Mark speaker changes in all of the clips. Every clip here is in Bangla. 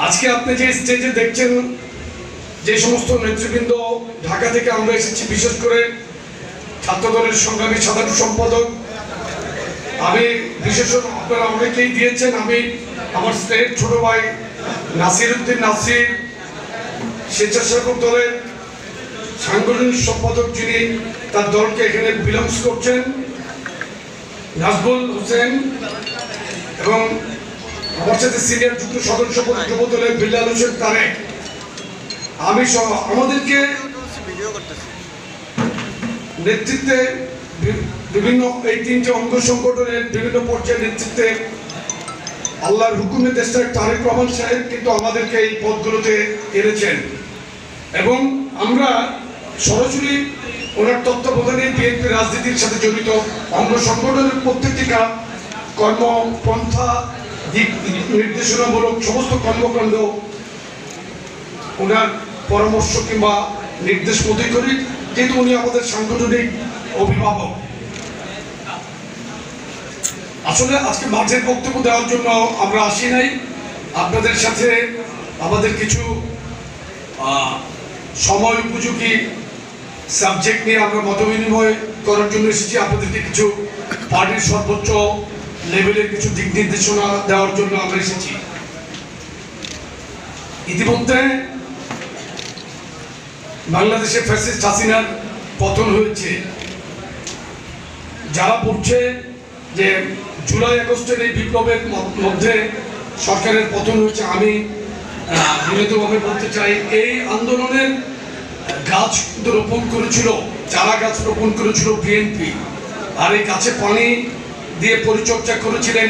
Speaker 1: আজকে আপনি যে স্টেজে দেখছেন যে সমস্ত নেতৃবৃন্দ ঢাকা থেকে আমরা এসেছি, বিশেষ করে ছাত্র দলের সংগ্রামী সাধারণ সম্পাদক, আমি বিশেষ আপনারা অনেকেই দিয়েছেন। আমি আমার স্টেট ছোট ভাই নাসির উদ্দিন নাসির, স্বেচ্ছাসেবক দলের সাংগঠনিক সম্পাদক যিনি তার দলকে এখানে বিলংস করছেন, নাজবুল হোসেন, এবং আমার সাথে সিনিয়র যুক্ত সদস্য যুব দলের বিল্লাল হোসেন তারেক, আমি সহ আমাদেরকে নেতৃত্বে বিভিন্ন এই তিনটি অঙ্গ সংগঠনের বিভিন্ন পর্যায়ের নেতৃত্বে আল্লাহর হুকুমে দেশটার তারেক রহমান সাহেব কিন্তু আমাদেরকে এই পদগুলোতে এনেছেন এবং আমরা সরাসরি ওনার তত্ত্বাবধানে বিএনপি রাজনীতির সাথে জড়িত অঙ্গ সংগঠনের প্রত্যেকটি কর্মপন্থা দিক নির্দেশনামূলক সমস্ত কর্মকাণ্ড ওনার পরামর্শ কিংবা নির্দেশ মতোই করি, যেহেতু উনি আমাদের সাংগঠনিক অভিভাবক। আসলে আজকে মাঠের বক্তব্য দেওয়ার জন্য আমরা আসি নাই, আপনাদের সাথে আমাদের কিছু সময় উপযোগী সাবজেক্ট নিয়ে আমরা মতবিনিময় করার জন্য এসেছি। আপনাদেরকে কিছু পার্টির সর্বোচ্চ লেভেলের কিছু দিক নির্দেশনা দেওয়ার জন্য আমরা এসেছি। ইতিমধ্যে বাংলাদেশে ফ্যাসিস্ট হাসিনার পতন হয়েছে। যারা বলছে যে জুলাই আগস্টের এই বিপ্লবের মধ্যে সরকারের পতন হয়েছে, আমি বিনীতভাবে বলতে চাই এই আন্দোলনের গাছ রোপণ করেছিল, চারা গাছ রোপণ করেছিল বিএনপি, আর এই গাছে পানি দিয়ে পরিচর্যা করেছিলেন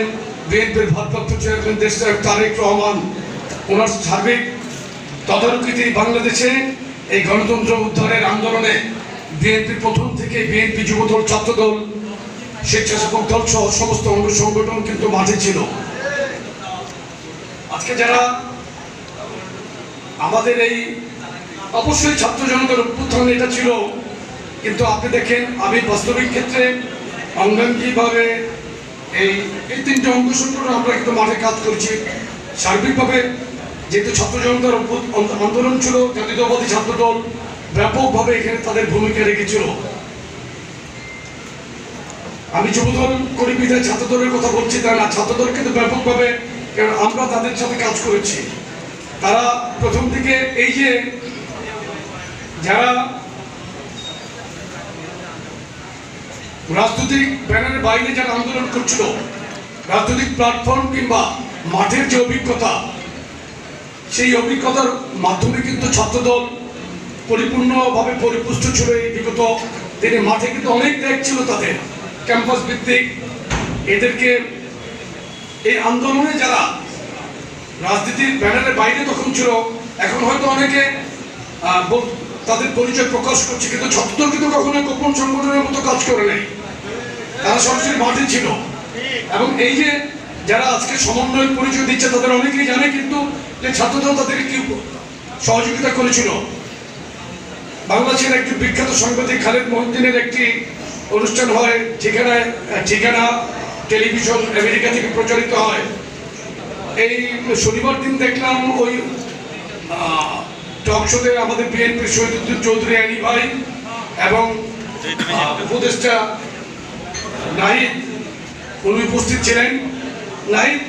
Speaker 1: বিএনপির ভারপ্রাপ্ত চেয়ারম্যান দেশনায়ক তারেক রহমান। ওনার সার্বিক তদারকিতে বাংলাদেশে এই গণতন্ত্র উদ্ধারের আন্দোলনে বিএনপি প্রথম থেকে বিএনপি যুবদল, ছাত্রদল, স্বেচ্ছাসেবক দল সহ সমস্ত অঙ্গ সংগঠন কিন্তু মাঠে ছিল। আজকে যারা আমাদের এই অবশ্যই ছাত্র জনতার অভ্যুত্থান এটা ছিল, কিন্তু আপনি দেখেন আমি বাস্তবিক ক্ষেত্রে অঙ্গাঙ্গিভাবে এই তিনটে অঙ্গ সংগঠন আমরা কিন্তু মাঠে কাজ করছি। সার্বিকভাবে যেহেতু ছাত্র জনতার আন্দোলন ছিল, জাতীয়তাবাদী ছাত্র দল ব্যাপকভাবে এখানে তাদের ভূমিকা রেখেছিল। আমি যুবদল করি বিধায় ছাত্র দলের কথা বলছি তা না, ছাত্র দল কিন্তু ব্যাপকভাবে, কারণ আমরা তাদের সাথে কাজ করেছি। তারা প্রথম থেকে এই যে যারা রাজনৈতিক ব্যানারের বাইরে যারা আন্দোলন করছিল, রাজনৈতিক প্ল্যাটফর্ম কিংবা মাঠের যে অভিজ্ঞতা, সেই অভিজ্ঞতার মাধ্যমে কিন্তু ছাত্রদল পরিপূর্ণভাবে পরিপুষ্ট ছিল। এই বিগত দিনে মাঠে কিন্তু অনেক ত্যাগ ছিল তাদের, ক্যাম্পাস ভিত্তিক। এদেরকে এই আন্দোলনে যারা রাজনীতির ব্যানারের বাইরে তখন ছিল, এখন হয়তো অনেকে তাদের পরিচয় প্রকাশ করছে, কিন্তু ছাত্রদল কিন্তু কখনো গোপন সংগঠনের মতো কাজ করে নাই, তারা সরাসরি মাঠে ছিল। এবং এই যে যারা আজকে সমন্বয়ের পরিচয় দিচ্ছে তাদের অনেকেই জানে কিন্তু যে ছাত্রদল তাদেরকে কি সহযোগিতা করেছিল। বাংলাদেশের একটি বিখ্যাত সাংবাদিক খালেদ মহিউদ্দিনের একটি অনুষ্ঠান হয়, ঠিকানা টেলিভিশন আমেরিকা থেকে প্রচারিত হয়। এই শনিবার দিন দেখলাম ওই টক শোতে আমাদের বিএনপির শহীদুদ্দিন চৌধুরী আনি ভাই এবং উপদেষ্টা নাহিদ উনি উপস্থিত ছিলেন। নাহিদ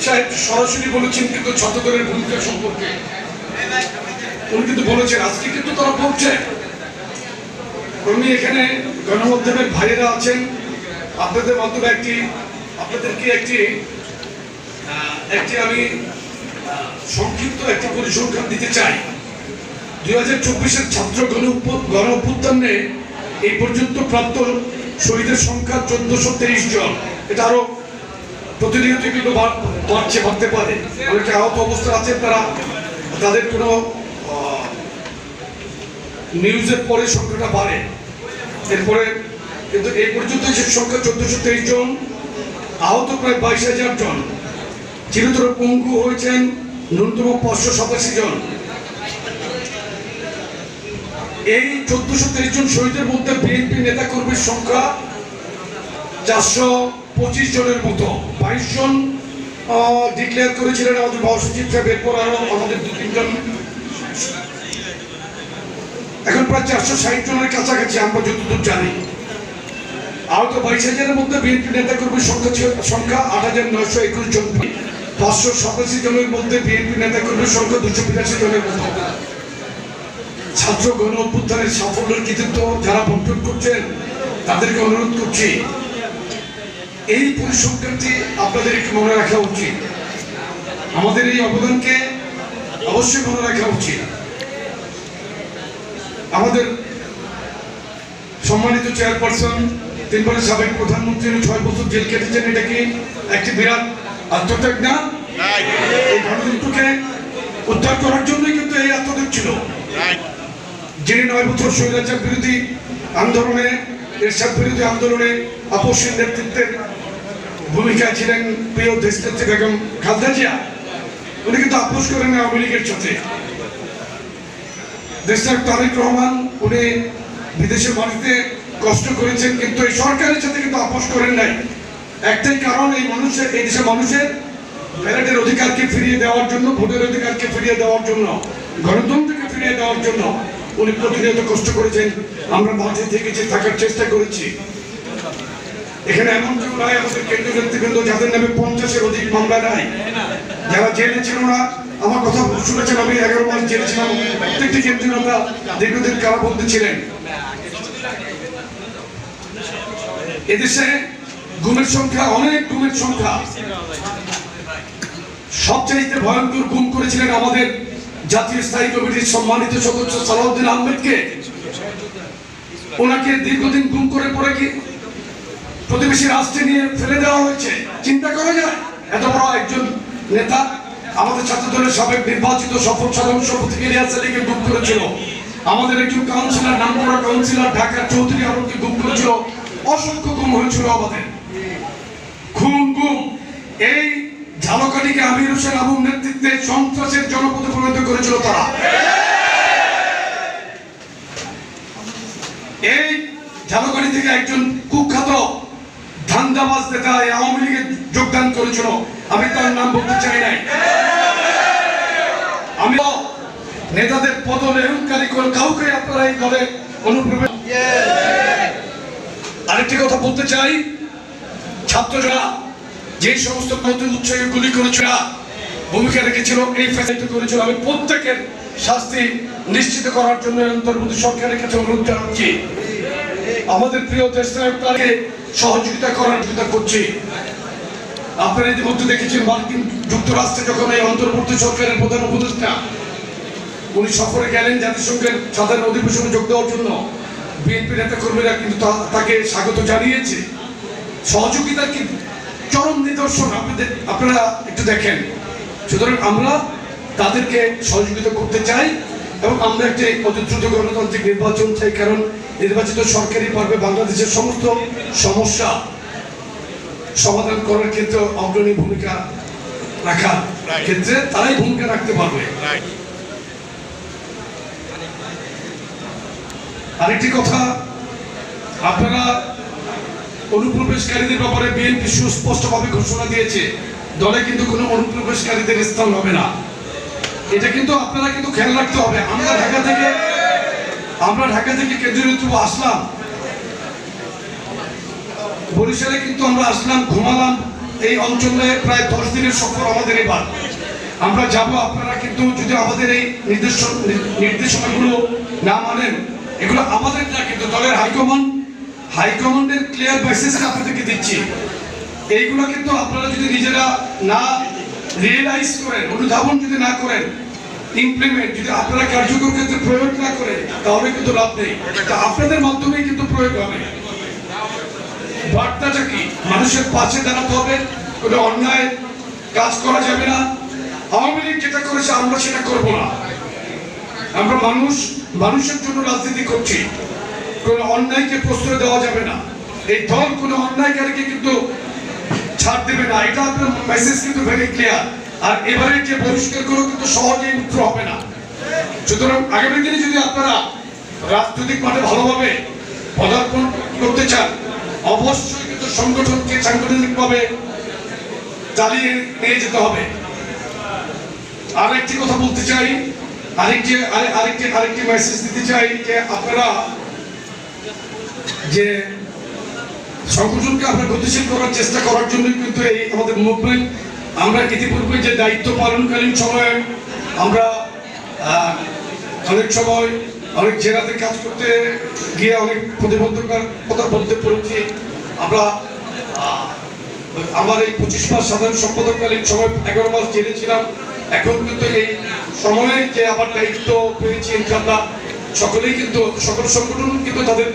Speaker 1: সাহেব সরাসরি বলেছেন কিন্তু ছাত্রদলের ভূমিকা সম্পর্কে, উনি কিন্তু বলেছেন আজকে কিন্তু তারা বলছে। উনি এখানে গণমাধ্যমের ভাইয়েরা আছেন, আপনাদের মাধ্যমে আপনাদেরকে একটি আমি সংক্ষিপ্ত একটি পরিসংখ্যান দিতে চাই। 2024-এর ছাত্র গণ অভ্যুত্থানে এই পর্যন্ত প্রাপ্ত শহীদের সংখ্যা 1423 জন। এটা আরো প্রতিনিয়ত কিন্তু বাড়তে পারে। অনেকে আহত অবস্থা আছে, তাদের কোনো নিউজের পরে সংখ্যাটা বাড়ে, এরপরে কিন্তু এই পর্যন্ত সে সংখ্যা 1423 জন, আহত প্রায় 22,000 জন, চিরতর পঙ্গু হয়েছেন ন্যূনতম 587 জন। এই 1423 জন শহীদের মধ্যে বিএনপি নেতা কর্মীর সংখ্যা 425 জনের মতো, 22 জন ডিক্লেয়ার করেছিলেন আমাদের মহাসচিব সাহেব, এরপর আরো আমাদের 2-3 জন, এখন প্রায় 460 জনের কাছাকাছি আমরা যতদূর জানি। আহত 22,000-এর মধ্যে বিএনপি নেতাকর্মীর সংখ্যা 8,921 জন, 587 জনের মধ্যে বিএনপি নেতাকর্মীর সংখ্যা 282 জনের মতো। ছাত্র গণ অভ্যুত্থানের সাফল্যের কৃতিত্ব যারা বন্টন করছেন তাদেরকে অনুরোধ করছি, এই পরিসংখ্যানটি আপনাদের একটু মনে রাখা উচিত। আমাদের এই অবদানকে অবশ্যই মনে রাখা উচিত। আমাদের সম্মানিত চেয়ারপারসন, 3 বারের সাবেক প্রধানমন্ত্রী 6 বছর জেল কেটেছেন, এটা কি একটি বিরাট আত্মত্যাগ না? এই গণতন্ত্রকে উদ্ধার করার জন্যই কিন্তু এই আত্মত্যাগ ছিল। যিনি 9 বছর স্বৈরাচার বিরোধী আন্দোলনে, এরশাদ বিরোধী আন্দোলনে আপসের নেতৃত্বের ভূমিকা ছিলেন প্রিয় দেশনেত্রী বেগম খালেদা জিয়া, উনি কিন্তু আপোষ করেন আওয়ামী লীগের সাথে। দেশনায়ক তারেক রহমান উনি বিদেশের মাটিতে কষ্ট করেছেন, কিন্তু এই সরকারের সাথে কিন্তু আপোষ করেন নাই। একটাই কারণ, এই দেশের মানুষের ব্যালটের অধিকারকে ফিরিয়ে দেওয়ার জন্য, ভোটের অধিকারকে ফিরিয়ে দেওয়ার জন্য, গণতন্ত্রকে ফিরিয়ে দেওয়ার জন্য উনি প্রতিনিয়ত কষ্ট করেছেন। আমরা মাঠে থেকেছি, থাকার চেষ্টা করেছি। এখানে এমন কেউ নাই আমাদের কেন্দ্রীয় নেতৃবৃন্দ যাদের নামে 50-এর অধিক মামলা নাই, যারা জেলে ছিল না। আমার কথা শুনেছেন, আমি 11 মাস জেলে ছিলাম, প্রত্যেকটি কেন্দ্রীয় নেতা দীর্ঘদিন কারাবন্দী ছিলেন। এদেশে গুমের সংখ্যা, অনেক গুমের সংখ্যা। সবচেয়ে ভয়ঙ্কর গুম করেছিলেন আমাদের জাতীয় স্থায়ী কমিটির সম্মানিত সদস্য সালাউদ্দিন আহমেদকে। ওনাকে দীর্ঘদিন গুম করে পরে কি প্রতিবেশী রাষ্ট্রে নিয়ে ফেলে দেওয়া হয়েছে। চিন্তা করা যায়, এত বড় একজন নেতা আমাদের ছাত্র দলের সাবেক নির্বাচিত সফল সাধারণ সম্পাদক ইলিয়াস আলীকে গুম করেছিল। আমাদের একজন কাউন্সিলর, নামকরা কাউন্সিলর ঢাকার চৌধুরী আলমকে গুম করেছিল। অসংখ্য গুম হয়েছিল আমাদের। খুন গুম, এই ঝালকাঠিকে আমির হোসেন আবুর নেতৃত্বে সন্ত্রাসের জনপদে পরিণত করেছিল তারা। এই ঝালকাঠি থেকে একজন কুখ্যাত ধান্দাবাজ নেতা আওয়ামী লীগে যোগদান করেছিল, আমি তার নাম বলতে চাই নাই। আমি নেতাদের পদলেহনকারী করে কাউকে আপনারা এই দলে অনুপ্রবেশ। আরেকটি কথা বলতে চাই, ছাত্ররা যে সমস্ত উৎসাহে গুলি করেছিল, ভূমিকা রেখেছিল, এই ফেসিলিটি করেছিল, আমি প্রত্যেকের শাস্তি নিশ্চিত করার জন্য অন্তর্বর্তী সরকারের কাছে অনুরোধ জানাচ্ছি। আমাদের প্রিয় দেশনায়ক তাকে সহযোগিতা করার চিন্তা করছি। আপনারা ইতিমধ্যে দেখেছেন, মার্কিন যুক্তরাষ্ট্রে যখন এই অন্তর্বর্তী সরকারের প্রধান উপদেষ্টা উনি সফরে গেলেন জাতিসংঘের সাধারণ অধিবেশনে যোগ দেওয়ার জন্য, বিএনপি নেতা কর্মীরা কিন্তু তাকে স্বাগত জানিয়েছে। সহযোগিতার কি চরম নিদর্শন আপনারা একটু দেখেন। সুতরাং আমরা তাদেরকে সহযোগিতা করতে চাই এবং আমরা একটি অতি দ্রুত গণতান্ত্রিক নির্বাচন চাই, কারণ নির্বাচিত সরকারি পর্বে বাংলাদেশের সমস্ত সমস্যা সমাধান করার ক্ষেত্রে অগ্রণী ভূমিকা রাখার ক্ষেত্রে তারাই ভূমিকা রাখতে পারবে। আরেকটি কথা, আপনারা অনুপ্রবেশকারীদের ব্যাপারে বিএনপি সুস্পষ্টভাবে ঘোষণা দিয়েছে, দলে কিন্তু কোনো অনুপ্রবেশকারীদের স্থান হবে না। এটা কিন্তু আপনারা কিন্তু খেয়াল রাখতে হবে। আমরা ঢাকা থেকে কেন্দ্রীয় নেতৃত্ব আসলাম, বরিশালে কিন্তু আমরা আসলাম, ঘুমালাম। এই অঞ্চলে প্রায় 10 দিনের সফর আমাদের। এবার আমরা যাব, আপনারা কিন্তু যদি আমাদের এই নির্দেশনাগুলো না মানেন, এগুলো আমাদের না, কিন্তু দলের হাইকমান্ডের ক্লিয়ার মেসেজ আপনাদেরকে দিচ্ছি। এইগুলো কিন্তু আপনারা যদি নিজেরা না রিয়েলাইজ করেন, অনুধাবন যদি না করেন, ইমপ্লিমেন্ট যদি আপনারা কার্যকর ক্ষেত্রে প্রয়োগ না করেন, তাহলে কিন্তু লাভ নেই। আপনাদের মাধ্যমে কিন্তু প্রয়োগ হবে। বার্তাটা কি? মানুষের পাশে দাঁড়াতে হবে, কোনো অন্যায় কাজ করা যাবে না। আওয়ামী লীগ যেটা করেছে আমরা সেটা করবো না। আমরা মানুষের জন্য রাজনীতি করছি, কোনো অন্যায়কে প্রশ্রয় দেওয়া যাবে না। এই দল কোনো অন্যায়কারীকে কিন্তু ছাড় দেবে না, এটা আপনার মেসেজ কিন্তু ভেরি ক্লিয়ার। আর এবারে যে বহিষ্কার করে কিন্তু সহজেই উত্তর হবে না। সুতরাং আগামী দিনে যদি আপনারা রাজনৈতিক মাঠে ভালোভাবে পদার্পণ করতে চান, অবশ্যই কিন্তু সাংগঠনিকভাবে চালিয়ে নিয়ে যেতে হবে। আরেকটি কথা বলতে চাই, আরেকটি মেসেজ দিতে চাই যে আপনারা যে সংগঠনকে আপনার গতিশীল করার চেষ্টা করার জন্য কিন্তু এই আমাদের মুভমেন্ট। আমরা ইতিপূর্বে যে দায়িত্ব পালনকালীন সময়ে আমরা অনেক সময় অনেক জেলাতে কাজ করতে গিয়ে অনেক প্রতিবন্ধকতার মধ্যে পড়েছি। আমরা আমার এই 25 মাস সাধারণ সম্পাদককালীন সময় 11 মাস জেলে ছিলাম। এখন কিন্তু এই সময়ে যে আবার দায়িত্ব পেয়েছি ইনশাআল্লাহ সকলেই কিন্তু সকল সংগঠন কিন্তু তাদের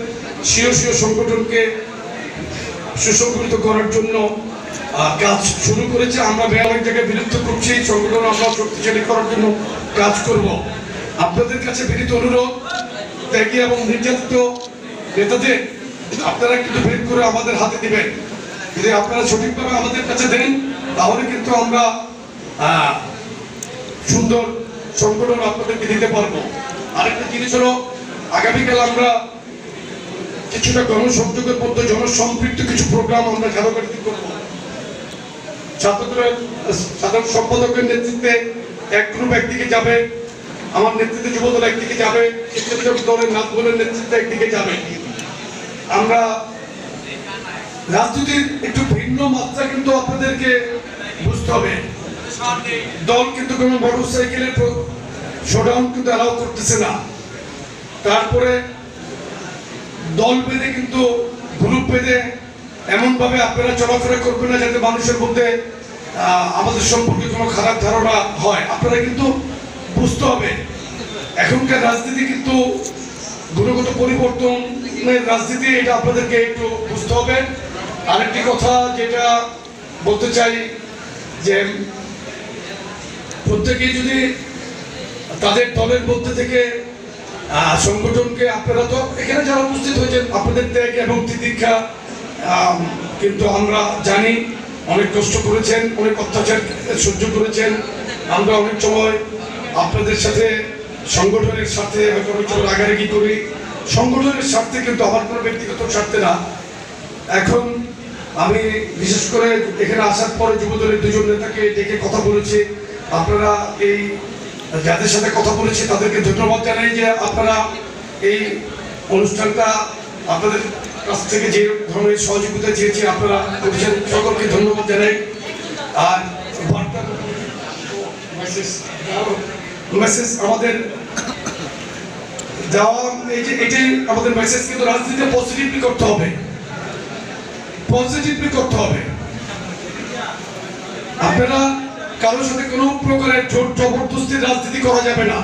Speaker 1: স্বীয় সংগঠনকে সুসংগঠিত করার জন্য কাজ শুরু করেছে। আমরা অনেক জায়গায় বিলুপ্ত করছি, এই সংগঠন আমরা শক্তিশালী করার জন্য কাজ করব। আপনাদের কাছে বিনীত অনুরোধ, ত্যাগী এবং নির্যাতিত নেতাদের আপনারা কিন্তু বের করে আমাদের হাতে দিবেন। যদি আপনারা সঠিকভাবে আমাদের কাছে দেন তাহলে কিন্তু আমরা সুন্দর সংগঠন আপনাদেরকে দিতে পারবো। আরেকটা জিনিস হলো, আগামীকাল আমরা কিছুটা গণসংযোগের মধ্যে জনসম্পৃক্ত কিছু প্রোগ্রাম আমরা ঝাড়খণ্ডে করবো। ছাত্রদলের সাধারণ সম্পাদকের নেতৃত্বে এক গ্রুপ একদিকে যাবে, আমার নেতৃত্বে যুবদল একদিকে যাবে, শিক্ষার্থী দলের নাথদলের নেতৃত্বে একদিকে যাবে। আমরা রাজনীতির একটু ভিন্ন মাত্রা কিন্তু আপনাদেরকে বুঝতে হবে। দল কিন্তু কোনো মোটর সাইকেলের শোডাউন কিন্তু অ্যালাউ করতেছে না। তারপরে দল বেঁধে কিন্তু গ্রুপ বেঁধে এমনভাবে আপনারা চলাফেরা করবেন না যাতে মানুষের মধ্যে আমাদের সম্পর্কে কোনো খারাপ ধারণা হয়। আপনারা কিন্তু বুঝতে হবে এখনকার রাজনীতি কিন্তু গুণগত পরিবর্তনের রাজনীতি, এটা আপনাদেরকে একটু বুঝতে হবে। আরেকটি কথা যেটা বলতে চাই যে প্রত্যেকেই যদি তাদের দলের মধ্যে থেকে সংগঠনকে, আপনারা তো এখানে যারা উপস্থিত হয়েছেন আপনাদের ত্যাগ এবং তিতিক্ষা কিন্তু আমরা জানি, অনেক কষ্ট করেছেন, অনেক অত্যাচার সহ্য করেছেন। আমরা অনেক সময় আপনাদের সাথে সংগঠনের সাথে হয়তো অনেক সময় রাগারাগি করি, সংগঠনের স্বার্থে, কিন্তু আমার কোনো ব্যক্তিগত স্বার্থে না। এখন আমি বিশেষ করে এখানে আসার পরে যুবদলের দুজন নেতাকে ডেকে কথা বলেছি। আপনারা এই যাদের সাথে কথা বলেছি তাদেরকে ধন্যবাদ জানাই যে আপনারা এই অনুষ্ঠানটা আপনাদের কাছ থেকে যে ধরনের সহযোগিতা চেয়েছি আপনারা করেছেন, সকলকে ধন্যবাদ জানাই। আর মেসেজ আমাদের দেওয়া, এই যে এটাই আমাদের মেসেজ, কিন্তু রাজনীতি পজিটিভলি করতে হবে, পজিটিভলি করতে হবে। আপনারা কারোর সাথে কোনো প্রকারের জোর জবরদস্তির রাজনীতি করা যাবে না,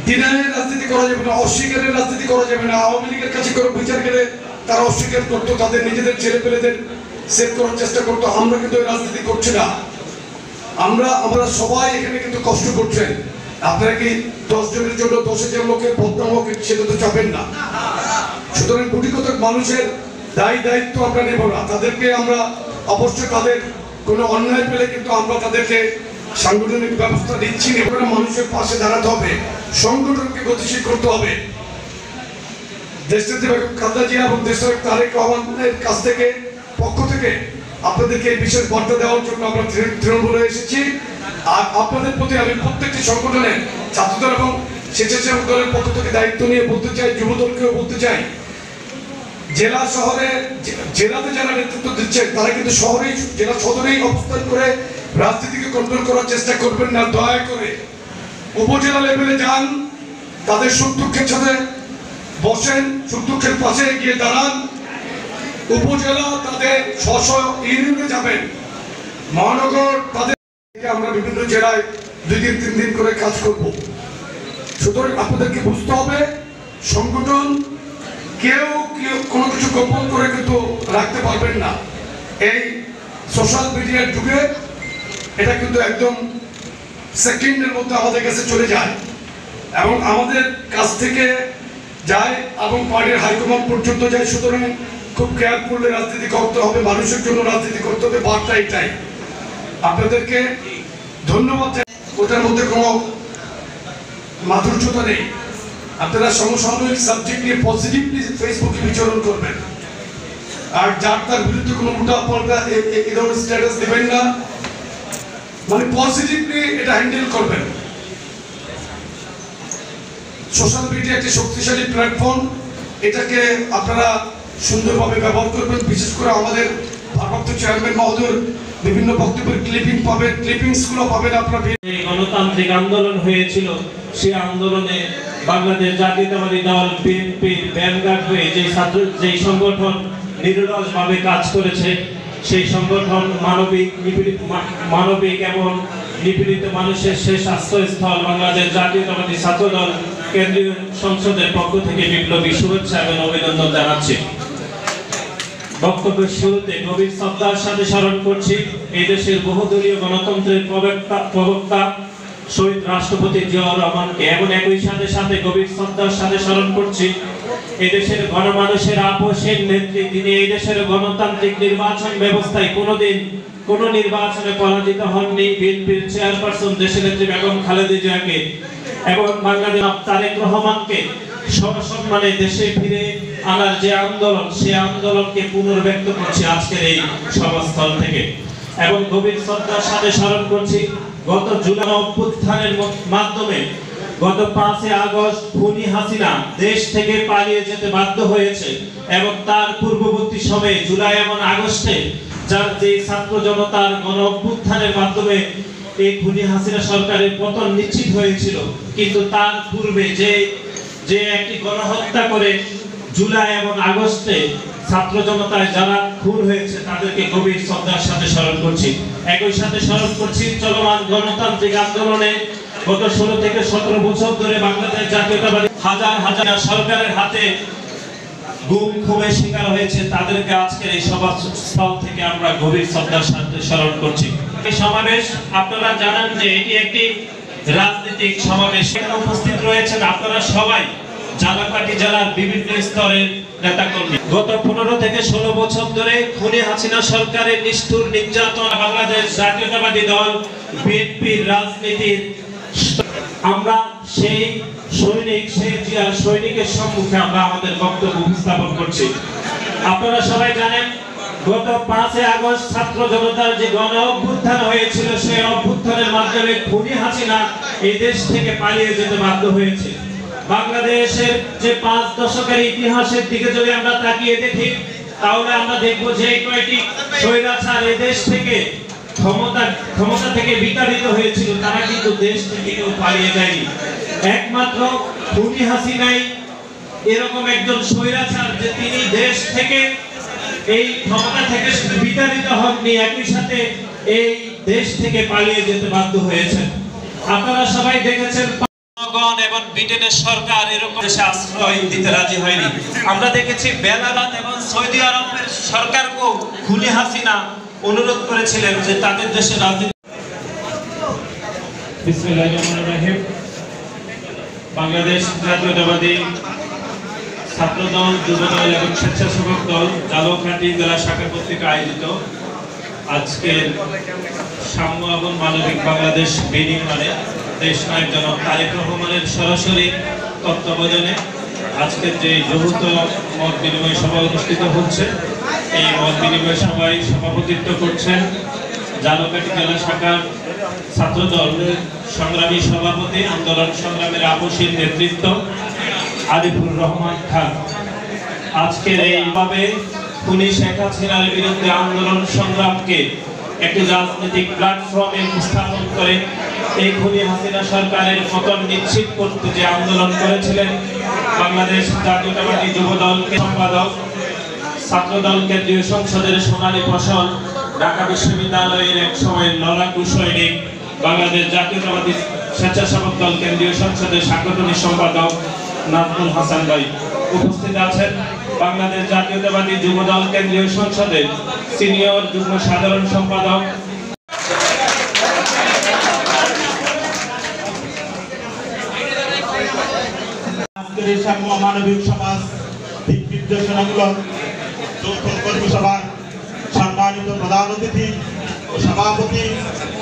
Speaker 1: ডিনারের রাজনীতি করা যাবে না, অস্বীকারের রাজনীতি করা যাবে না। আওয়ামী লীগের কাছে কোনো বিচার গেলে তারা অস্বীকার করতো, তাদের নিজেদের ছেলে পেলেদের সেভ করার চেষ্টা করতো। আমরা কিন্তু রাজনীতি করছি না। আমরা সবাই এখানে কিন্তু কষ্ট করছেন। আপনারা কি 10 জনের জন্য 10,000 লোকের বদনাম হোক সেটা তো চাবেন না। সুতরাং কোটি কতক মানুষের দায়িত্ব আমরা নেব না। তাদেরকে আমরা অবশ্যই তাদের কোনো অন্যায় পেলে কিন্তু আমরা তাদেরকে সাংগঠনিক ব্যবস্থা দিচ্ছি। এবারে মানুষের পাশে দাঁড়াতে হবে, সংগঠনকে গতিশীল করতে হবে। দেশনেত্রী বেগম খালেদা জিয়া এবং দেশের তারেক রহমানের কাছ থেকে পক্ষ থেকে আপনাদেরকে এই বিশেষ বার্তা দেওয়ার জন্য আমরা তৃণমূলে এসেছি। আর আপনাদের প্রতি আমি প্রত্যেকটি সংগঠনের ছাত্রদল এবং স্বেচ্ছাসেবক দলের পক্ষ থেকে দায়িত্ব নিয়ে বলতে চাই, যুবদলকেও বলতে চাই, জেলা শহরে জেলাতে যারা নেতৃত্ব দিচ্ছেন তারা কিন্তু শহরেই, জেলা সদরেই অবস্থান করে রাজনীতিকে কন্ট্রোল করার চেষ্টা করবেন না। দয়া করে উপজেলা লেভেলে যান, তাদের সুখ দুঃখের সাথে বসেন, সুখ দুঃখের পাশে গিয়ে দাঁড়ান। উপজেলা তাদের স্ব ইউনিয়নে যাবেন, মহানগর তাদের, আমরা বিভিন্ন জেলায় 2 দিন 3 দিন করে কাজ করব। সুতরাং আপনাদেরকে বুঝতে হবে সংগঠন কেউ কোনো কিছু গোপন করে কিন্তু রাখতে পারবেন না। এই সোশ্যাল মিডিয়ার যুগে এটা কিন্তু একদম সেকেন্ডের মধ্যে আমাদের কাছে চলে যায় এবং আমাদের কাছ থেকে যায় এবং পার্টির হাইকমান্ড পর্যন্ত যায়। সুতরাং খুব কেয়ারফুলি রাজনীতি করতে হবে, মানুষের জন্য রাজনীতি করতে হবে, বার্তা এটাই। আপনাদেরকে ধন্যবাদ। ওটার মধ্যে কোনো মাধুর্যতা নেই। আপনারা সমসাময়িক সাবজেক্ট নিয়ে পজিটিভলি ফেসবুকে বিচরণ করবেন। আর যার তার বিরুদ্ধে কোনো উল্টা পাল্টা এই ধরনের স্ট্যাটাস দেবেন না, মানে পজিটিভলি এটা হ্যান্ডেল করবেন। সোশ্যাল মিডিয়া একটি শক্তিশালী প্ল্যাটফর্ম, এটাকে আপনারা সুন্দরভাবে ব্যবহার করবেন। বিশেষ করে আমাদের ভারপ্রাপ্ত চেয়ারম্যান মহোদয় বিভিন্ন বক্তব্যের ক্লিপিং পাবেন, ক্লিপিংসগুলো পাবেন আপনারা।
Speaker 2: গণতান্ত্রিক আন্দোলন হয়েছিল, সেই আন্দোলনে বাংলাদেশ জাতীয়তাবাদী দল বিএনপির ব্যানগার্ড হয়ে যেই সংগঠন নিরলসভাবে কাজ করেছে, সেই সংগঠন মানবিক এবং নিপীড়িত মানুষের শেষ আশ্রয়স্থল বাংলাদেশ জাতীয়তাবাদী ছাত্রদল কেন্দ্রীয় সংসদের পক্ষ থেকে বিপ্লবী শুভেচ্ছা এবং অভিনন্দন জানাচ্ছি। বক্তব্যের শুরুতে গভীর শ্রদ্ধার সাথে স্মরণ করছি এই দেশের বহুদলীয় গণতন্ত্রের প্রবক্তা শহীদ রাষ্ট্রপতি জিয়াউর রহমানকে, এবং একই সাথে গভীর শ্রদ্ধার সাথে স্মরণ করছি এই দেশের গণমানুষের আপোষের নেত্রী, তিনি এই দেশের গণতান্ত্রিক নির্বাচন ব্যবস্থায় কোন নির্বাচনে পরাজিত হননি, বিএনপির চেয়ারপারসন দেশনেত্রী বেগম খালেদা জিয়াকে এবং বাংলাদেশ তারেক রহমানকে সসম্মানে দেশে ফিরে আনার যে আন্দোলন, সেই আন্দোলনকে পুনর্ব্যক্ত করছি আজকের এই সভাস্থল থেকে। এবং গভীর শ্রদ্ধার সাথে স্মরণ করছি গত জুলাই অভ্যুত্থানের মাধ্যমে গত 5 আগস্ট খুনি হাসিনা দেশ থেকে পালিয়ে যেতে বাধ্য হয়েছে, এবং তার পূর্ববর্তী সময়ে জুলাই এবং আগস্টে যার যে ছাত্র জনতার গণ অভ্যুত্থানের মাধ্যমে এই খুনি হাসিনা সরকারের পতন নিশ্চিত হয়েছিল। কিন্তু তার পূর্বে যে একটি গণহত্যা করে জুলাই এবং আগস্টে ছাত্র জনতায় যারা খুন হয়েছে তাদেরকে গভীর শ্রদ্ধার সাথে স্মরণ করছি। একই সাথে স্মরণ করছি চলমান গণতান্ত্রিক আন্দোলনে গত 16 থেকে 17 বছর ধরে বাংলাদেশ জাতীয়তাবাদী হাজার সরকারের হাতে গুম খুনের শিকার হয়েছে, তাদেরকে আজকের এই সভাস্থল থেকে আমরা গভীর শ্রদ্ধার সাথে স্মরণ করছি। এই সমাবেশ আপনারা জানেন যে এটি একটি রাজনৈতিক সমাবেশ। এখানে উপস্থিত রয়েছেন আপনারা সবাই ঝালকাঠি জেলার বিভিন্ন স্তরের নেতাকর্মী। গত 15 থেকে 16 বছর ধরে খুনি হাসিনা সরকারের নিষ্ঠুর নির্যাতন বাংলাদেশ জাতীয়তাবাদী দল বিএনপির রাজনীতির আমরা সেই সৈনিকের সম্মুখে আমরা আমাদের বক্তব্য উপস্থাপন করছি। আপনারা সবাই জানেন গত 5 আগস্ট ছাত্র জনতার যে গণ অভ্যুত্থান হয়েছিল, সেই অভ্যুত্থানের মাধ্যমে খুনি হাসিনা এই দেশ থেকে পালিয়ে যেতে বাধ্য হয়েছে। বাংলাদেশের যে 5 দশকের ইতিহাসের দিকে যদি আমরা তাকিয়ে দেখি, তাহলে আমরা দেখব যে কয়টি স্বৈরাচার এই দেশ থেকে ক্ষমতা থেকে বিতাড়িত হয়েছিল, তারা কিন্তু দেশ থেকে কেউ পালিয়ে যায়নি। একমাত্র খুনি হাসিনাই এরকম একজন স্বৈরাচার যে তিনি দেশ থেকে এই ক্ষমতা থেকে বিতাড়িত হননি, একই সাথে এই দেশ থেকে পালিয়ে যেতে বাধ্য হয়েছে। আপনারা সবাই দেখেছেন এবং ব্রিটেনের সরকার এরকম দেশে আশ্রয় দিতে রাজি হয়নি। আমরা দেখেছি বেলারুস এবং সৌদি আরবের সরকারকেও খুনি হাসিনা অনুরোধ করেছিলেন যে তাদের দেশে রাজনীতি। বিসমিল্লাহির রহমানির রহিম। বাংলাদেশ জাতীয়তাবাদী ছাত্রদল, যুবদল এবং স্বেচ্ছাসেবক দল ঝালকাঠি জেলা শাখা কর্তৃক আয়োজিত আজকের সাম্য এবং মানবিক বাংলাদেশ বিনির্মাণে দেশ নায়ক জনাব তারেক রহমানের সরাসরি তত্ত্বাবধানে আজকের যে যৌথ মত বিনিময় সভা অনুষ্ঠিত হচ্ছে, এই মত বিনিময় সভায় সভাপতিত্ব করছেন ঝালকাঠি জেলা শাখার ছাত্রদল সংগ্রামী সভাপতি, আন্দোলন সংগ্রামের আপোষের নেতৃত্ব আরিফুর রহমান খান। আজকের এইভাবে খুনি শেখ হাসিনার বিরুদ্ধে আন্দোলন সংগ্রামকে একটি রাজনৈতিক প্ল্যাটফর্মে উপস্থাপন করে এই খুনি হাসিনা সরকারের পতন নিশ্চিত করতে যে আন্দোলন করেছিলেন বাংলাদেশ জাতীয়তাবাদী যুবদল সম্পাদক, ছাত্রদল কেন্দ্রীয় সংসদের সোনালী ফসল, ঢাকা বিশ্ববিদ্যালয়ের এক সময়ের লড়াকু সৈনিক, বাংলাদেশ জাতীয়তাবাদী স্বেচ্ছাসেবক দল কেন্দ্রীয় সংসদের সাংগঠনিক সম্পাদক নাজমুল হাসান ভাই। উপস্থিত আছেন বাংলাদেশ জাতীয়তাবাদী যুবদল কেন্দ্রীয় সংসদের সিনিয়র যুগ্ম সাধারণ সম্পাদক
Speaker 3: মানবিক সমাজ দিক নির্দেশনামূলক যৌথ কর্মী সভার সম্মানিত প্রধান অতিথি ও সভাপতি,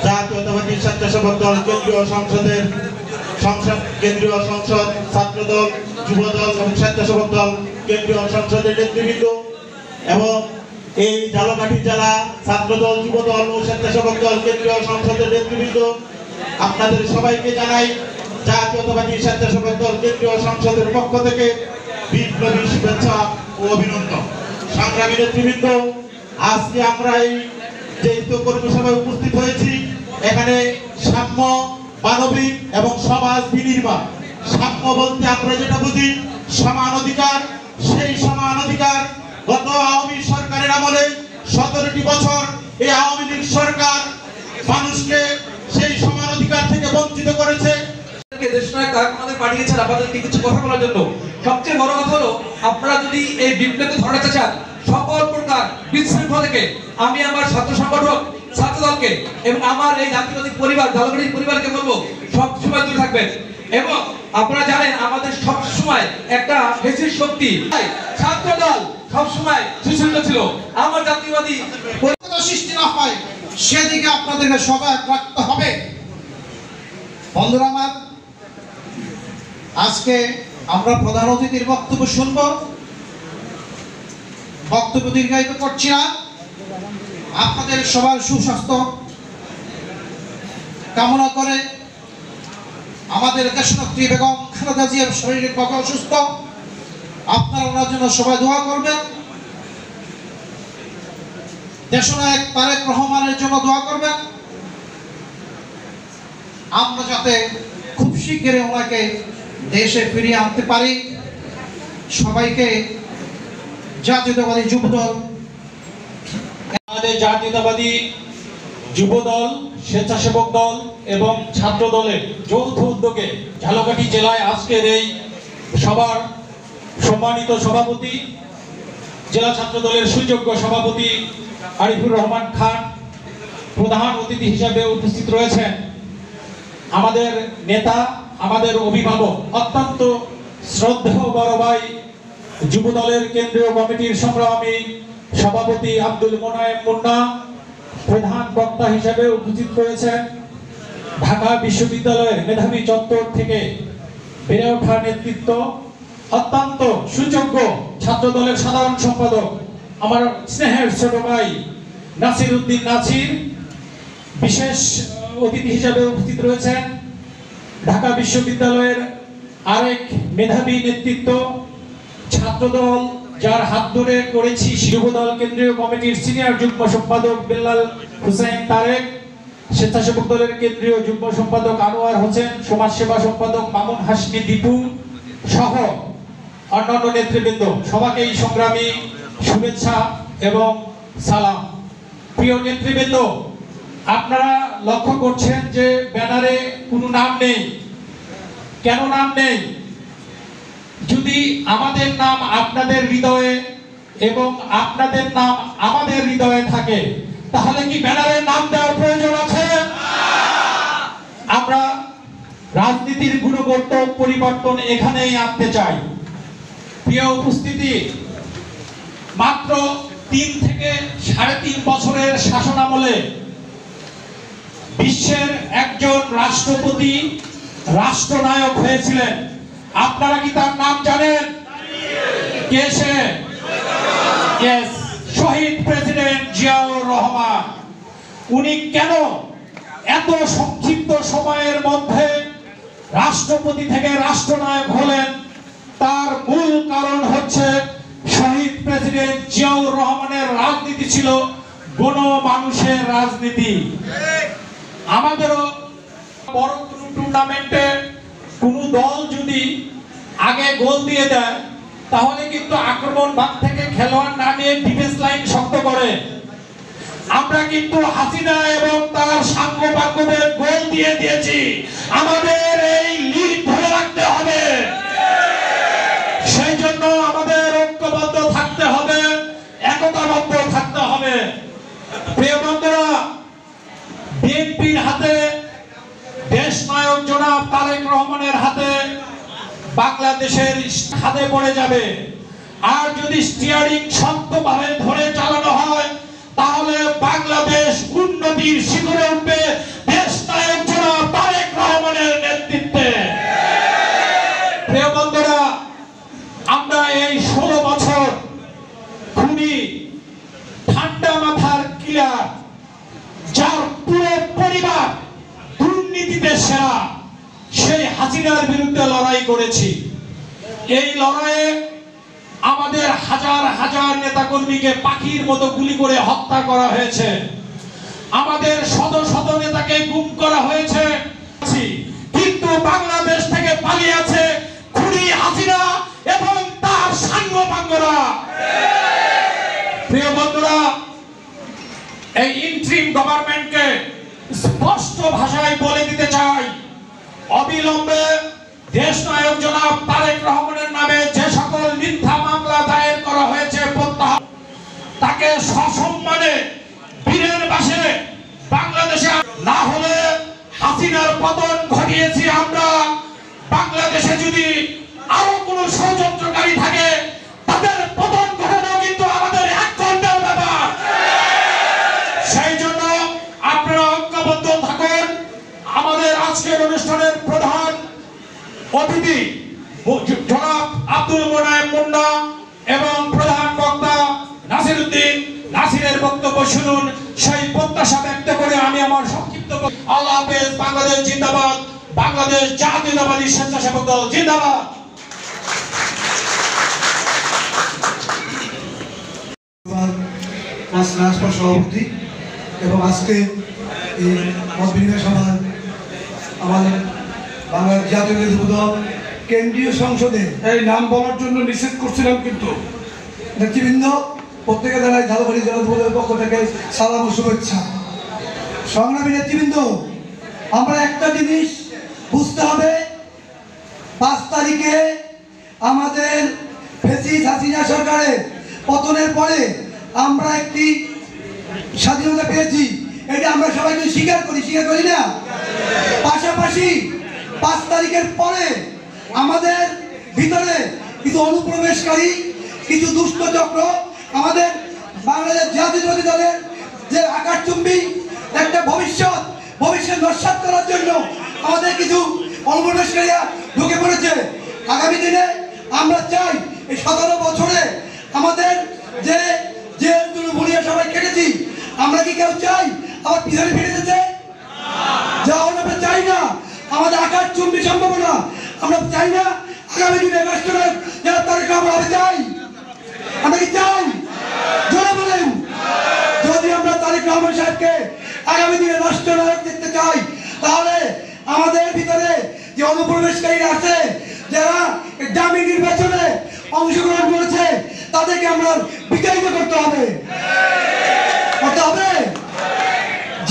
Speaker 3: জাতীয়তাবাদী স্বেচ্ছাসেবক দল কেন্দ্রীয় সংসদ ছাত্রদল, যুবদল এবং স্বেচ্ছাসেবক দল কেন্দ্রীয় সংসদের নেতৃবৃন্দ এবং এই ঝালকাঠি জেলা ছাত্রদল, যুবদল ও স্বেচ্ছাসেবক দল কেন্দ্রীয় সংসদের নেতৃবৃন্দ, আপনাদের সবাইকে জানাই জাতীয়তাবাদী স্বেচ্ছাসেবক দল কেন্দ্রীয় সংসদের পক্ষ থেকে বিপ্লবী শুভেচ্ছা ও অভিনন্দন। সংগ্রামী নেতৃবৃন্দ, আজকে আমরা এই যে কর্মী সভায় উপস্থিত হয়েছি, এখানে সাম্য, মানবিক এবং সমাজ বিনির্মাণ। সাম্য বলতে আমরা যেটা বুঝি সমান অধিকার, সেই সমান অধিকার গত আওয়ামী সরকারের আমলে 17টি বছর এই আওয়ামী লীগ সরকার মানুষকে সেই সমান অধিকার থেকে বঞ্চিত করেছে।
Speaker 4: দেশনায়ক তারেক আমাদের পাঠিয়েছেন আপনাদেরকে কিছু কথা বলার জন্য। সবচেয়ে বড় কথা হলো, আপনারা যদি এই বিপ্লবকে ধরাতে চান সকল প্রকার বিশৃঙ্খলা থেকে, আমি আমার ছাত্র সংগঠন, ছাত্রদলকে এবং আমার এই জাতীয়তাবাদী পরিবার, ঝালকাঠি পরিবারকে বলবো সবসময় দূরে থাকবেন। এবং আপনারা জানেন আমাদের সবসময় একটা হেসির শক্তি, ছাত্রদল সবসময় সুশীল ছিল। আমার জাতীয়বাদী
Speaker 5: সৃষ্টি না হয় সেদিকে আপনাদেরকে সজাগ রাখতে হবে। বন্ধুরা আমার, আজকে আমরা প্রধান অতিথির বক্তব্য শুনব। বক্তব্য দীর্ঘায়িত করছি না, আপনাদের সবার সুস্বাস্থ্য কামনা করে আমাদের দেশনেত্রী বেগম খালেদা জিয়ার শারীরিকভাবে অসুস্থ, আপনারা ওনার জন্য সবাই দোয়া করবেন। দেশনায়ক তারেক রহমানের জন্য দোয়া করবেন, আমরা যাতে খুব শীঘ্রই ওনাকে দেশে ফিরিয়ে আনতে পারি। সবাইকে জাতীয়তাবাদী যুবদল,
Speaker 6: আমাদের জাতীয়তাবাদী যুবদল, স্বেচ্ছাসেবক দল এবং ছাত্র দলের যৌথ উদ্যোগে ঝালকাঠি জেলায় আজকের এই সবার সম্মানিত সভাপতি, জেলা ছাত্র দলের সুযোগ্য সভাপতি আরিফুর রহমান খান প্রধান অতিথি হিসাবে উপস্থিত রয়েছেন। আমাদের নেতা, আমাদের অভিভাবক, অত্যন্ত শ্রদ্ধেয় বড় ভাই, যুবদলের কেন্দ্রীয় কমিটির সংগ্রামী সভাপতি আব্দুল মোনায়েম মুন্না প্রধান বক্তা হিসেবে উপস্থিত রয়েছেন। ঢাকা বিশ্ববিদ্যালয়ের মেধাবী চত্বর থেকে বেড়ে ওঠা নেতৃত্ব, অত্যন্ত সুযোগ্য ছাত্র দলের সাধারণ সম্পাদক আমার স্নেহের ছোট ভাই নাসির উদ্দিন নাছির বিশেষ অতিথি হিসেবে উপস্থিত রয়েছেন। ঢাকা বিশ্ববিদ্যালয়ের আরেক মেধাবী নেতৃত্ব, ছাত্রদল যার হাত ধরে করেছি, যুবদল কেন্দ্রীয় কমিটির সিনিয়র যুগ্ম সম্পাদক বেল্লাল হুসাইন তারেক, স্বেচ্ছাসেবক দলের কেন্দ্রীয় যুগ্ম সম্পাদক আনোয়ার হোসেন, সমাজসেবা সম্পাদক মামুন হাসমি দীপু সহ অন্যান্য নেতৃবৃন্দ, সবাইকেই সংগ্রামী শুভেচ্ছা এবং সালাম। প্রিয় নেতৃবৃন্দ, আপনারা লক্ষ্য করছেন যে ব্যানারে কোনো নাম নেই। কেন নাম নেই? যদি আমাদের নাম আপনাদের হৃদয়ে এবং আপনাদের নাম আমাদের হৃদয়ে থাকে, তাহলে কি ব্যানারে নাম দেওয়ার প্রয়োজন আছে? আমরা রাজনীতির গুণগত পরিবর্তন এখানেই আনতে চাই। প্রিয় উপস্থিতি, মাত্র 3 থেকে 3.5 বছরের শাসনামলে বিশ্বের একজন রাষ্ট্রপতি, রাষ্ট্রনায়ক হয়েছিলেন। আপনারা কি তার নাম জানেন? কে সে? শহীদ প্রেসিডেন্ট জিয়াউর রহমান। উনি কেন এত সংক্ষিপ্ত সময়ের মধ্যে রাষ্ট্রপতি থেকে রাষ্ট্রনায়ক হলেন? তার মূল কারণ হচ্ছে শহীদ প্রেসিডেন্ট জিয়াউর রহমানের রাজনীতি ছিল গণমানুষের রাজনীতি। আমাদেরও বড় কোনো টুর্নামেন্টে কোনো দল যদি আগে গোল দিয়ে দেয়, তাহলে কিন্তু আক্রমণ ভাগ থেকে খেলোয়াড় নামিয়ে ডিফেন্স লাইন শক্ত করে। আমরা কিন্তু হাসিনা এবং তার সাঙ্গপাঙ্গদের গোল দিয়ে দিয়েছি। আমাদের এই লিড ধরে রাখতে হবে। সেই জন্য আমাদের ঐক্যবদ্ধ থাকতে হবে, একতাবদ্ধ থাকতে হবে। প্রিয় বন্ধুরা, বিএনপির হাতে, দেশ নায়ক জনাব তারেক রহমানের হাতে বাংলাদেশের হাতে পড়ে যাবে। আর যদি স্টিয়ারিং শক্তভাবে ধরে চালানো হয়, তাহলে বাংলাদেশ উন্নতির শিখরে উঠবে দেশ নায়ক জনাব তারেক রহমানের নেতৃত্বে। প্রিয় বন্ধুরা, আমরা এই 16 বছর খুবই দুর্নীতিতে সেরা সেই হাসিনার বিরুদ্ধে লড়াই করেছি। এই লড়াইয়ে আমাদের হাজার হাজার নেতাকর্মীকে পাখির মতো গুলি করে হত্যা করা হয়েছে, আমাদের শত শত নেতাকে গুম করা হয়েছে, কিন্তু বাংলাদেশ থেকে পালিয়ে আছে খুনি হাসিনা এবং তার সাঙ্গপাঙ্গরা। প্রিয় বন্ধুরা, এই ইন্টারিম গভর্নমেন্টকে স্পষ্ট ভাষায় বলে দিতে চাই, অবিলম্বে দেশনায়ক জনাব তারেক রহমানের নামে যে সকল মিথ্যা মামলা দায়ের করা হয়েছে প্রত্যাহার, তাকে সসম্মানে বীরের বাসে বাংলাদেশে, না হলে হাসিনার পতন ঘটিয়েছি আমরা। বাংলাদেশে যদি আরো কোনো ষড়যন্ত্রকারী থাকে তাদের পতন ঘটানো কিন্তু আমাদের এক ঘন্টার ব্যাপার। সেই জন্য আপনারা ঐক্যবদ্ধ থাকুন। আমাদের আজকের অনুষ্ঠানের প্রধান অতিথি জনাব আব্দুল মোনায়েম মুন্না এবং প্রধান বক্তা নাসির উদ্দিন নাসিরের বক্তব্য শুনুন, সেই প্রত্যাশা ব্যক্ত করে আমি আমার সংক্ষিপ্ত আল্লাহ হাফেজ। বাংলাদেশ জিন্দাবাদ, বাংলাদেশ জাতীয়তাবাদী স্বেচ্ছাসেবক দল জিন্দাবাদ।
Speaker 7: সভাপতি এবং আজকে এই মত বিনিময় সভায় আমাদের বাংলাদেশ জাতীয় দল কেন্দ্রীয় সংসদে
Speaker 1: এই নাম বলার জন্য নিষেধ করছিলাম, কিন্তু
Speaker 7: নেতৃবৃন্দ প্রত্যেকে জানাই ঝালকাঠি জেলা যুবদলের পক্ষ থেকে সালাম ও শুভেচ্ছা। সংগ্রামী নেতৃবৃন্দ, আমরা একটা জিনিস বুঝতে হবে, 5 তারিখে আমাদের ফ্যাসিস্ট হাসিনা সরকারের পতনের পরে আমরা একটি স্বাধীনতা পেয়েছি, এটা আমরা সবাইকে স্বীকার করি না? পাশাপাশি 5 তারিখের পরে আমাদের ভিতরে কিছু অনুপ্রবেশকারী, কিছু দুষ্ট চক্র আমাদের বাংলাদেশ জাতীয়তাবাদী দলের যে আকাশচুম্বী একটা ভবিষ্যৎ নস্যাৎ করার জন্য আমাদের কিছু অনুপ্রবেশকারীরা ঢুকে পড়েছে। আগামী দিনে আমরা চাই এই 17 বছরে আমাদের যে জেলগুলো ভুলিয়ে সবাই কেটেছি, আমরা কি কেউ চাই আবার পিছনে ফিরে যেতে? আমরা চাই না। আমাদের আকাশচুম্বী সম্ভাবনা আমরা চাই না। আগামী দিনে রাষ্ট্রের যারা তারেক রহমান চাই, আমরা কি চাই? জোরে বলেন। যদি আমরা তারেক রহমান সাহেবকে আগামী দিনে রাষ্ট্রনায়ক দেখতে চাই, তাহলে আমাদের ভিতরে যে অনুপ্রবেশকারীরা আছে, যারা দামি নির্বাচনে অংশগ্রহণ করেছে, তাদেরকে আমরা বিতাড়িত করতে হবে।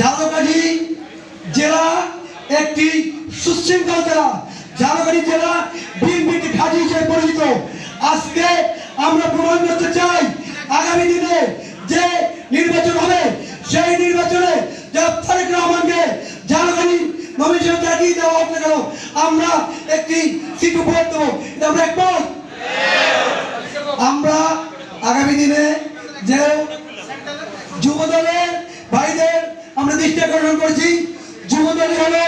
Speaker 7: ঝালকাঠি জেলা একটি সুশৃঙ্খল জেলা। ঝালকাঠি জেলা বিএনপির ঘাঁটি হিসেবে পরিচিত। আজকে আমরা প্রমাণ করতে চাই, আগামী দিনে যে নির্বাচন হবে, সেই নির্বাচনে তারেক রহমানকে ঝালকাঠি নমিনেশন দিয়ে দেওয়া হোক না কেন, আমরা একটি সিট উপহার দেবো। এটা আমরা একমত। আমরা আগামী দিনে যে যুবদলের ভাইদের আমরা দৃষ্টি আকর্ষণ করছি, যুবদলই হলো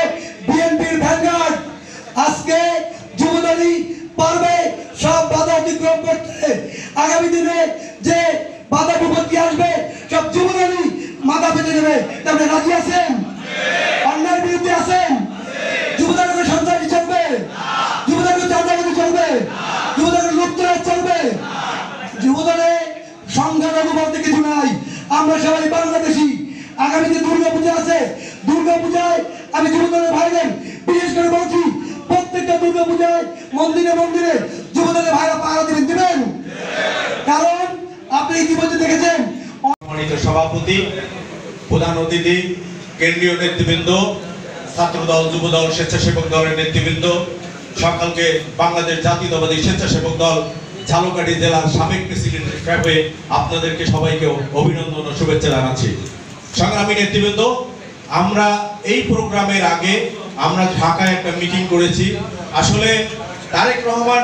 Speaker 7: বিএনপির ভ্যানগার্ড। আজকে যুবদলই পারবে সব বাধা অতিক্রম করতে। আগামী দিনে যে বাধা বিপত্তি আসবে, সব যুবদলই মাথা পেতে দেবে। আপনি রাজি আছেন? অন্যায়ের বিরুদ্ধে আছেন? যুবদলকে সন্ত্রাসী চলবে? যুবদলকে চাঁদাবাজি চলবে? যুবদলকে লুপ্তরাজ চলবে? যুবদলে সংখ্যালঘু বলতে কিছু নাই। আমরা সবাই বাংলাদেশি। আগামীতে দুর্গা পূজা আছে, দুর্গা পূজায় আমি যুবদলের ভাইদের বিশেষ করে বলছি, প্রত্যেকটা দুর্গা পূজায় মন্দিরে মন্দিরে যুবদলের ভাইরা পাহারা দিবেন। কারণ আপনি ইতিমধ্যে দেখেছেন,
Speaker 3: সম্মানিত সভাপতি, প্রধান অতিথি, কেন্দ্রীয় নেতৃবৃন্দ, ছাত্রদল, যুবদল, স্বেচ্ছাসেবক দলের নেতৃবৃন্দ, সকলকে বাংলাদেশ জাতীয়তাবাদী স্বেচ্ছাসেবক দল ঝালকাঠি জেলার সাবেক প্রেসিডেন্ট হিসেবে আপনাদেরকে সবাইকে অভিনন্দন ও শুভেচ্ছা জানাচ্ছি। সংগ্রামী নেতৃবৃন্দ, আমরা এই প্রোগ্রামের আগে আমরা ঢাকায় একটা মিটিং করেছি। আসলে তারেক রহমান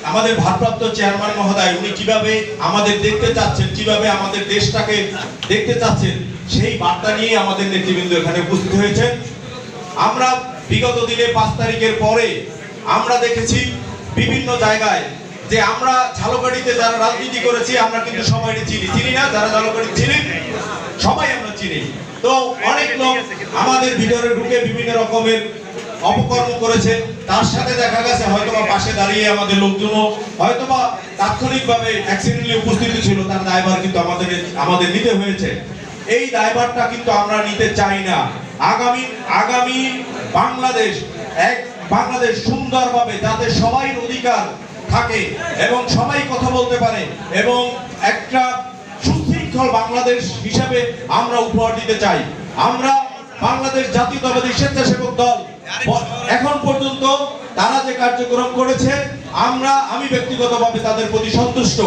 Speaker 3: আমাদের ভারপ্রাপ্ত চেয়ারম্যান মহোদয়, উনি কিভাবে আমাদের দেখতে চাচ্ছেন, কিভাবে আমাদের দেশটাকে দেখতে চাচ্ছেন, সেই বার্তা নিয়ে আমাদের নেতৃবৃন্দ এখানে উপস্থিত হয়েছে। আমরা বিগত দিনে 5 তারিখের পরে আমরা দেখেছি বিভিন্ন জায়গায় যে আমরা ঝালকাঠিতে যারা রাজনীতি করেছি, আমরা কিন্তু সবাই চিনি না, যারা ঝালকাঠি চিনি সবাই আমরা চিনি। তো অনেক লোক আমাদের ভিতরে ঢুকে বিভিন্ন রকমের অপকর্ম করেছে, তার সাথে দেখা গেছে হয়তোবা পাশে দাঁড়িয়ে আমাদের লোকজনও হয়তোবা তাৎক্ষণিকভাবে অ্যাক্সিডেন্টলি উপস্থিত ছিল, তার দায়ভার কিন্তু আমাদের নিতে হয়েছে। এই দায়ভারটা কিন্তু আমরা নিতে চাই না। আগামী বাংলাদেশ সুন্দরভাবে যাতে সবাই অধিকার থাকে এবং সবাই কথা বলতে পারে এবং একটা সুশৃঙ্খল বাংলাদেশ হিসাবে আমরা উপহার দিতে চাই। আমরা বাংলাদেশ জাতীয়তাবাদী স্বেচ্ছাসেবক দল এখন পর্যন্ত তারা যে কার্যক্রম করেছে আমি ব্যক্তিগতভাবে তাদের প্রতি সন্তুষ্ট,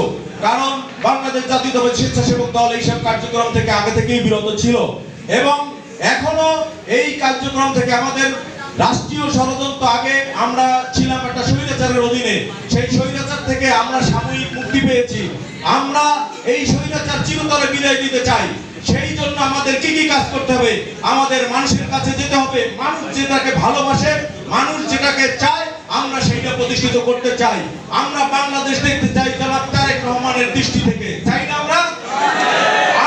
Speaker 3: কারণ বাংলাদেশ জাতীয়তাবাদী স্বেচ্ছাসেবক দল এইসব কার্যক্রম থেকে আগে থেকেই বিরত ছিল এবং এখনো এই কার্যক্রম থেকে আমাদের রাষ্ট্রীয় ষড়যন্ত্র, আগে আমরা ছিলাম একটা স্বৈরাচারের অধীনে, সেই স্বৈরাচার থেকে আমরা সাময়িক মুক্তি পেয়েছি। আমরা এই স্বৈরাচার চিরতরে বিদায় দিতে চাই। সেই জন্য আমাদের কি কাজ করতে হবে? আমাদের মানুষের কাছে যেতে হবে। মানুষ যেটাকে ভালোবাসে, মানুষ যেটাকে চায়, আমরা সেইটা প্রতিষ্ঠিত করতে চাই। আমরা বাংলাদেশ দেখতে চাই জনাব তারেক রহমানের দৃষ্টি থেকে, চাই না?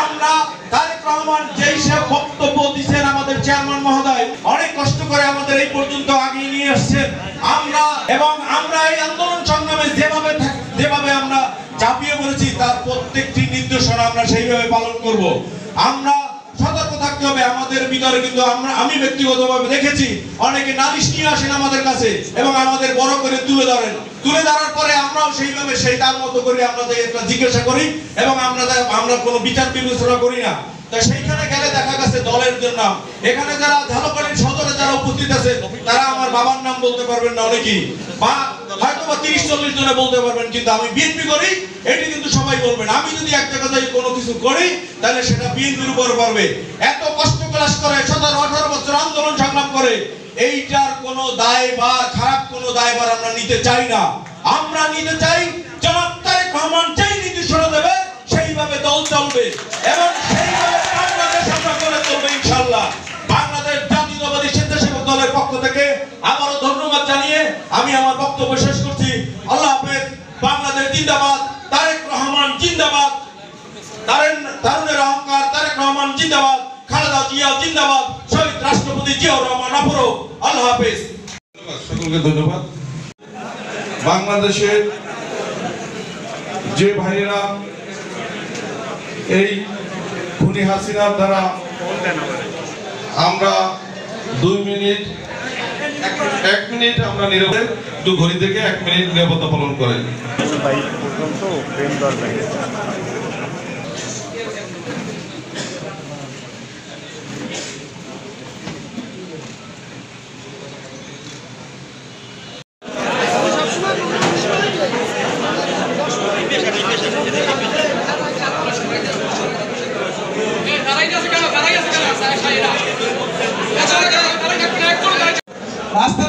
Speaker 3: আমরা তারেক রহমান যেই সব বক্তব্য দিচ্ছেন, আমাদের চেয়ারম্যান মহোদয় অনেক কষ্ট করে আমাদের এই পর্যন্ত আগিয়ে নিয়ে আসছেন। আমরা এই আন্দোলন সংগ্রামে যেভাবে আমরা ঝাঁপিয়ে পড়েছি, তার প্রত্যেকটি নির্দেশনা আমরা সেইভাবে পালন করব। আমরা সতর্ক থাকতে হবে। আমাদের ভিতরে কিন্তু আমি ব্যক্তিগতভাবে দেখেছি অনেকে নালিশ নিয়ে আসেন আমাদের কাছে এবং আমাদের বড় করে তুলে ধরার পরে আমরাও সেইভাবে তার মতো করে আমরা একটা জিজ্ঞাসা করি এবং আমরা কোনো বিচার বিবেচনা করি না। তাই সেইখানে গেলে দেখা গেছে দলের নাম, এখানে যারা ঝালকাঠির সদরে যারা উপস্থিত আছে তারা আমার বাবার নাম বলতে পারবেন না অনেকেই, বা হয়তো 30-40 জনে বলতে পারবেন, কিন্তু আমি বিএনপি করি এটি কিন্তু সবাই বলবেন। আমি যদি একটা কথাই কোনো কিছু করি তাহলে সেটা বিএনপির উপর পড়বে। এত কষ্ট ক্লাস করে 17-18 বছর আন্দোলন সংগ্রাম করে এইটার কোনো দায়ভার, খারাপ কোনো দায়ভার আমরা নিতে চাই না। আমরা নিতে চাই জনাব তারেক রহমান যেই নির্দেশনা দেবে সেইভাবে দল চলবে এবং সেইভাবে বাংলাদেশ আমরা করে চলবে ইনশাআল্লাহ। বাংলাদেশ জাতীয়তাবাদী স্বেচ্ছাসেবক দলের পক্ষ থেকে আবারও ধন্যবাদ জানিয়ে আমি আমার বক্তব্য শেষ করছি। আল্লাহ হাফেজ। বাংলাদেশ জিন্দাবাদ, তারেক রহমান জিন্দাবাদ, তারুণের অহংকার তারেক রহমান জিন্দাবাদ, খালেদা জিয়া জিন্দাবাদ, শহীদ রাষ্ট্রপতি জিয়াউর রহমান অপরও। আল্লাহ হাফেজ।
Speaker 8: সকলকে ধন্যবাদ। বাংলাদেশের যে ভাইয়েরা এই খুনি হাসিনার দ্বারা আমরা 2 মিনিট 1 মিনিট আমরা নীরবে, একটু ঘড়ি থেকে 1 মিনিট নীরবতা পালন করেন।
Speaker 7: রাস্তা